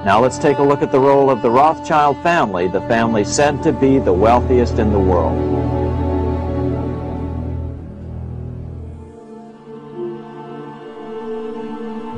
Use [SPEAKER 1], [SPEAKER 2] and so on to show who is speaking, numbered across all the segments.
[SPEAKER 1] Now let's take a look at the role of the Rothschild family, the family said to be the wealthiest in the world.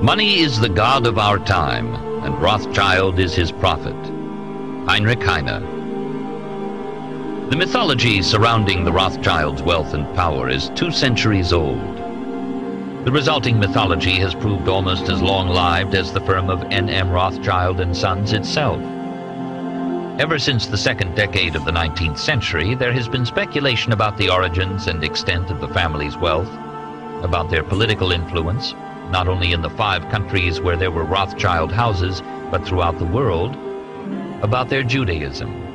[SPEAKER 2] Money is the god of our time, and Rothschild is his prophet. Heinrich Heine. The mythology surrounding the Rothschilds' wealth and power is 2 centuries old. The resulting mythology has proved almost as long-lived as the firm of N.M. Rothschild and Sons itself. Ever since the second decade of the 19th century, there has been speculation about the origins and extent of the family's wealth, about their political influence, not only in the 5 countries where there were Rothschild houses, but throughout the world, about their Judaism.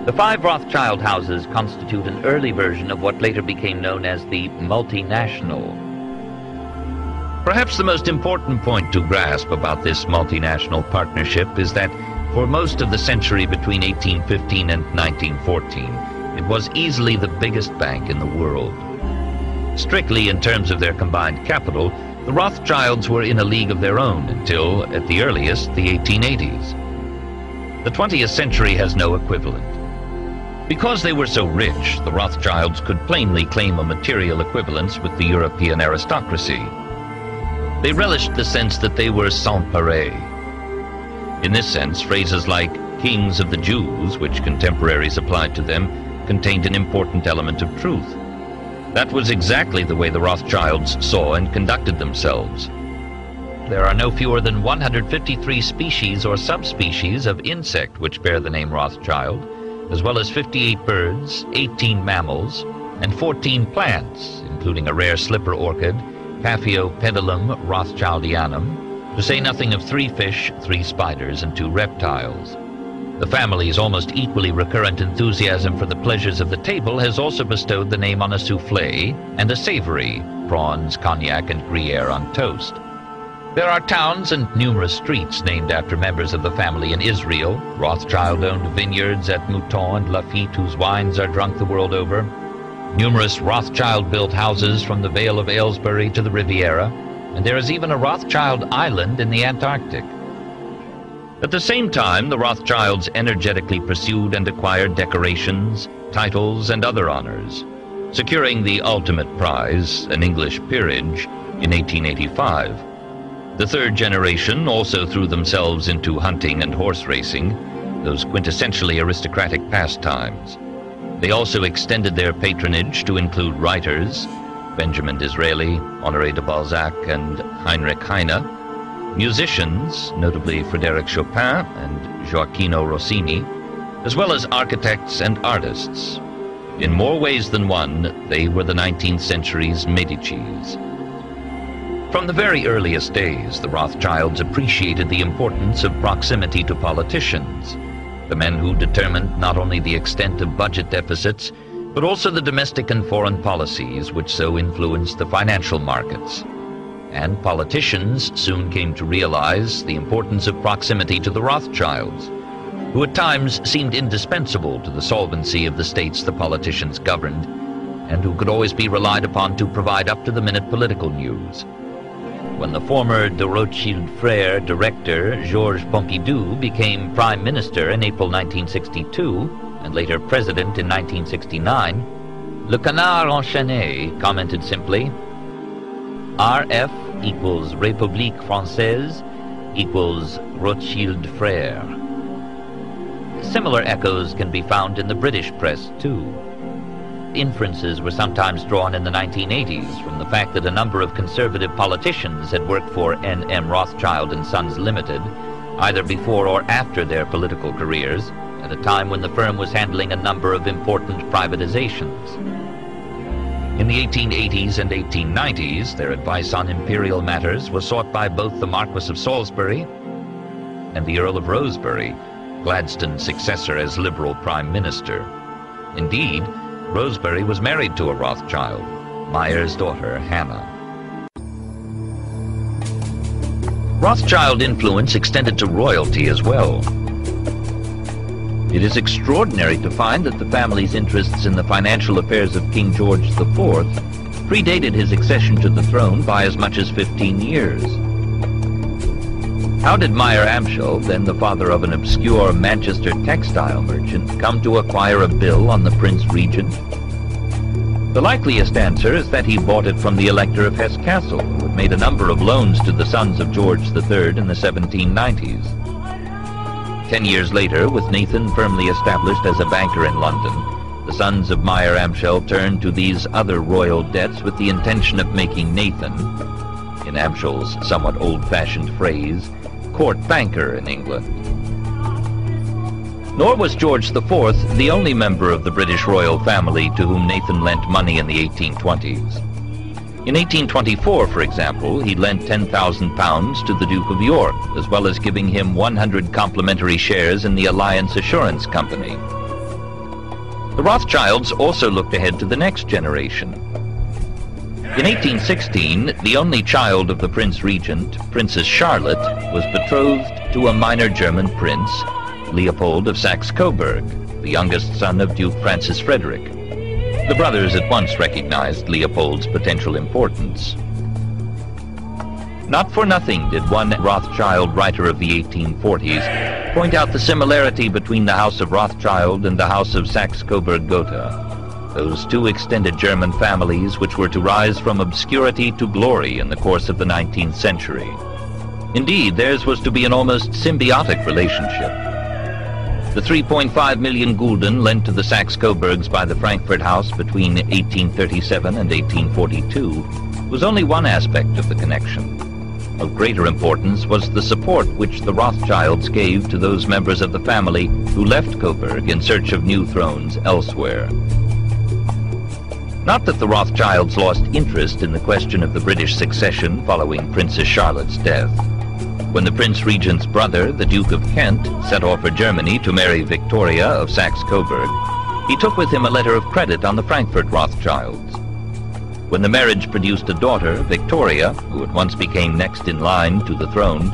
[SPEAKER 2] The 5 Rothschild houses constitute an early version of what later became known as the multinational. Perhaps the most important point to grasp about this multinational partnership is that for most of the century between 1815 and 1914, it was easily the biggest bank in the world. Strictly in terms of their combined capital, the Rothschilds were in a league of their own until, at the earliest, the 1880s. The 20th century has no equivalent. Because they were so rich, the Rothschilds could plainly claim a material equivalence with the European aristocracy. They relished the sense that they were sans pareil. In this sense, phrases like kings of the Jews, which contemporaries applied to them, contained an important element of truth. That was exactly the way the Rothschilds saw and conducted themselves. There are no fewer than 153 species or subspecies of insect which bear the name Rothschild, as well as 58 birds, 18 mammals, and 14 plants, including a rare slipper orchid, Paphiopedilum rothschildianum, to say nothing of 3 fish, 3 spiders, and 2 reptiles. The family's almost equally recurrent enthusiasm for the pleasures of the table has also bestowed the name on a soufflé and a savory, prawns, cognac, and Gruyere on toast. There are towns and numerous streets named after members of the family in Israel, Rothschild-owned vineyards at Mouton and Lafitte whose wines are drunk the world over, numerous Rothschild-built houses from the Vale of Aylesbury to the Riviera, and there is even a Rothschild island in the Antarctic. At the same time, the Rothschilds energetically pursued and acquired decorations, titles, and other honors, securing the ultimate prize, an English peerage, in 1885. The 3rd generation also threw themselves into hunting and horse racing, those quintessentially aristocratic pastimes. They also extended their patronage to include writers, Benjamin Disraeli, Honoré de Balzac, and Heinrich Heine, musicians, notably Frédéric Chopin and Gioacchino Rossini, as well as architects and artists. In more ways than one, they were the 19th century's Medicis. From the very earliest days, the Rothschilds appreciated the importance of proximity to politicians, the men who determined not only the extent of budget deficits, but also the domestic and foreign policies which so influenced the financial markets. And politicians soon came to realize the importance of proximity to the Rothschilds, who at times seemed indispensable to the solvency of the states the politicians governed, and who could always be relied upon to provide up-to-the-minute political news. When the former de Rotshild frère director, Georges Pompidou, became Prime Minister in April 1962, and later President in 1969, Le Canard Enchaîné commented simply, RF equals République Française equals Rotshild frère. Similar echoes can be found in the British press, too. Inferences were sometimes drawn in the 1980s from the fact that a number of conservative politicians had worked for N.M. Rothschild and Sons Limited, either before or after their political careers, at a time when the firm was handling a number of important privatizations. In the 1880s and 1890s, their advice on imperial matters was sought by both the Marquis of Salisbury and the Earl of Rosebery, Gladstone's successor as Liberal Prime Minister. Indeed, Rosebery was married to a Rothschild, Meyer's daughter, Hannah. Rothschild influence extended to royalty as well. It is extraordinary to find that the family's interests in the financial affairs of King George IV predated his accession to the throne by as much as 15 years. How did Meyer Amschel, then the father of an obscure Manchester textile merchant, come to acquire a bill on the Prince Regent? The likeliest answer is that he bought it from the Elector of Hesse Castle, who had made a number of loans to the sons of George III in the 1790s. 10 years later, with Nathan firmly established as a banker in London, the sons of Meyer Amschel turned to these other royal debts with the intention of making Nathan, in Amschel's somewhat old-fashioned phrase, court banker in England. Nor was George IV the only member of the British royal family to whom Nathan lent money in the 1820s. In 1824, for example, he lent £10,000 to the Duke of York, as well as giving him 100 complimentary shares in the Alliance Assurance Company. The Rothschilds also looked ahead to the next generation. In 1816, the only child of the Prince Regent, Princess Charlotte, was betrothed to a minor German prince, Leopold of Saxe-Coburg, the youngest son of Duke Francis Frederick. The brothers at once recognized Leopold's potential importance. Not for nothing did one Rothschild writer of the 1840s point out the similarity between the House of Rothschild and the House of Saxe-Coburg-Gotha, those two extended German families which were to rise from obscurity to glory in the course of the 19th century. Indeed, theirs was to be an almost symbiotic relationship. The 3.5 million gulden lent to the Saxe-Coburgs by the Frankfurt House between 1837 and 1842 was only one aspect of the connection. Of greater importance was the support which the Rothschilds gave to those members of the family who left Coburg in search of new thrones elsewhere. Not that the Rothschilds lost interest in the question of the British succession following Princess Charlotte's death. When the Prince Regent's brother, the Duke of Kent, set off for Germany to marry Victoria of Saxe-Coburg, he took with him a letter of credit on the Frankfurt Rothschilds. When the marriage produced a daughter, Victoria, who at once became next in line to the throne,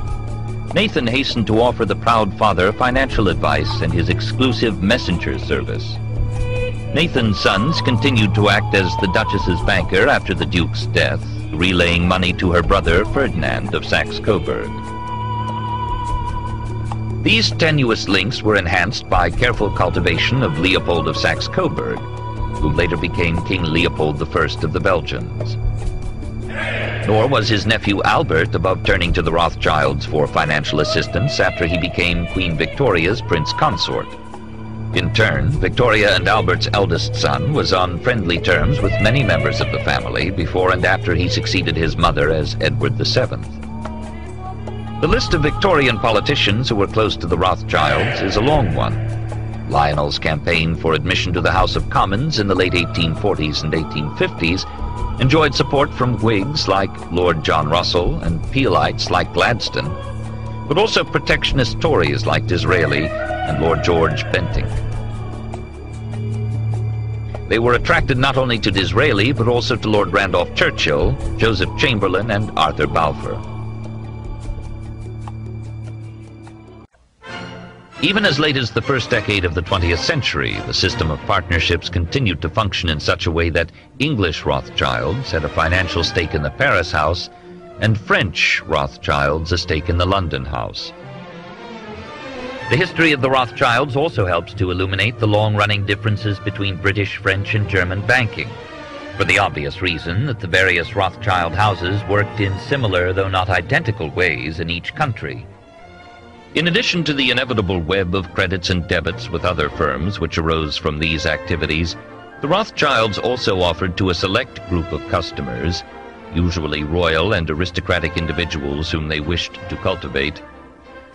[SPEAKER 2] Nathan hastened to offer the proud father financial advice and his exclusive messenger service. Nathan's sons continued to act as the Duchess's banker after the Duke's death, relaying money to her brother Ferdinand of Saxe-Coburg. These tenuous links were enhanced by careful cultivation of Leopold of Saxe-Coburg, who later became King Leopold I of the Belgians. Nor was his nephew Albert above turning to the Rothschilds for financial assistance after he became Queen Victoria's prince consort. In turn, Victoria and Albert's eldest son was on friendly terms with many members of the family before and after he succeeded his mother as Edward VII. The list of Victorian politicians who were close to the Rothschilds is a long one. Lionel's campaign for admission to the House of Commons in the late 1840s and 1850s enjoyed support from Whigs like Lord John Russell and Peelites like Gladstone, but also protectionist Tories like Disraeli and Lord George Bentinck. They were attracted not only to Disraeli, but also to Lord Randolph Churchill, Joseph Chamberlain, and Arthur Balfour. Even as late as the first decade of the 20th century, the system of partnerships continued to function in such a way that English Rothschilds had a financial stake in the Paris house, and French Rothschilds a stake in the London house. The history of the Rothschilds also helps to illuminate the long-running differences between British, French, and German banking, for the obvious reason that the various Rothschild houses worked in similar, though not identical, ways in each country. In addition to the inevitable web of credits and debits with other firms which arose from these activities, the Rothschilds also offered to a select group of customers, usually royal and aristocratic individuals whom they wished to cultivate,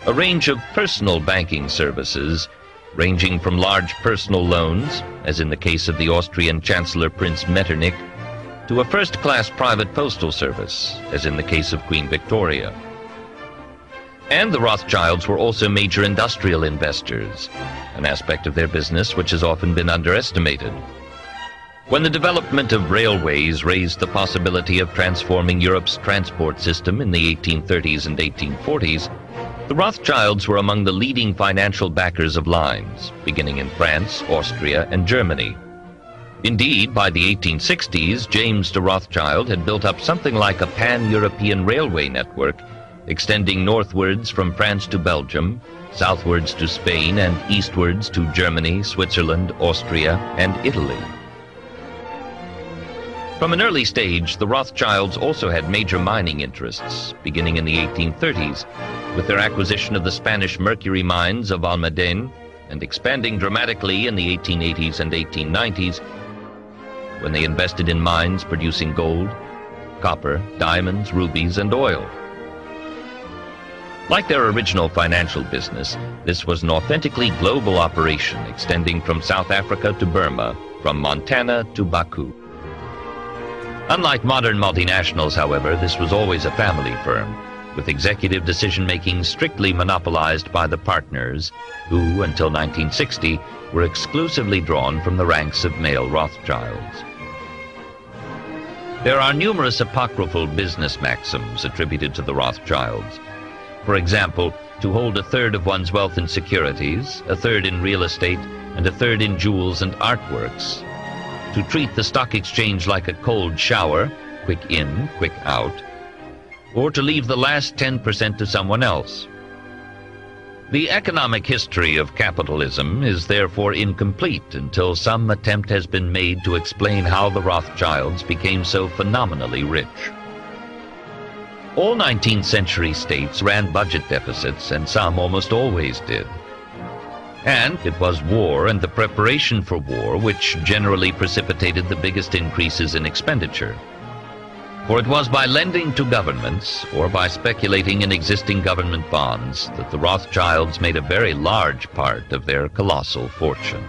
[SPEAKER 2] a range of personal banking services, ranging from large personal loans, as in the case of the Austrian Chancellor Prince Metternich, to a first-class private postal service, as in the case of Queen Victoria. And the Rothschilds were also major industrial investors, an aspect of their business which has often been underestimated. When the development of railways raised the possibility of transforming Europe's transport system in the 1830s and 1840s, the Rothschilds were among the leading financial backers of lines, beginning in France, Austria, and Germany. Indeed, by the 1860s, James de Rothschild had built up something like a pan-European railway network, extending northwards from France to Belgium, southwards to Spain, and eastwards to Germany, Switzerland, Austria, and Italy. From an early stage, the Rothschilds also had major mining interests, beginning in the 1830s, with their acquisition of the Spanish mercury mines of Almaden, and expanding dramatically in the 1880s and 1890s, when they invested in mines producing gold, copper, diamonds, rubies, and oil. Like their original financial business, this was an authentically global operation extending from South Africa to Burma, from Montana to Baku. Unlike modern multinationals, however, this was always a family firm, with executive decision-making strictly monopolized by the partners, who, until 1960, were exclusively drawn from the ranks of male Rothschilds. There are numerous apocryphal business maxims attributed to the Rothschilds. For example, to hold a third of one's wealth in securities, a third in real estate, and a third in jewels and artworks. To treat the stock exchange like a cold shower, quick in, quick out, or to leave the last 10% to someone else. The economic history of capitalism is therefore incomplete until some attempt has been made to explain how the Rothschilds became so phenomenally rich. All 19th century states ran budget deficits, and some almost always did. And it was war and the preparation for war which generally precipitated the biggest increases in expenditure. For it was by lending to governments or by speculating in existing government bonds that the Rothschilds made a very large part of their colossal fortune.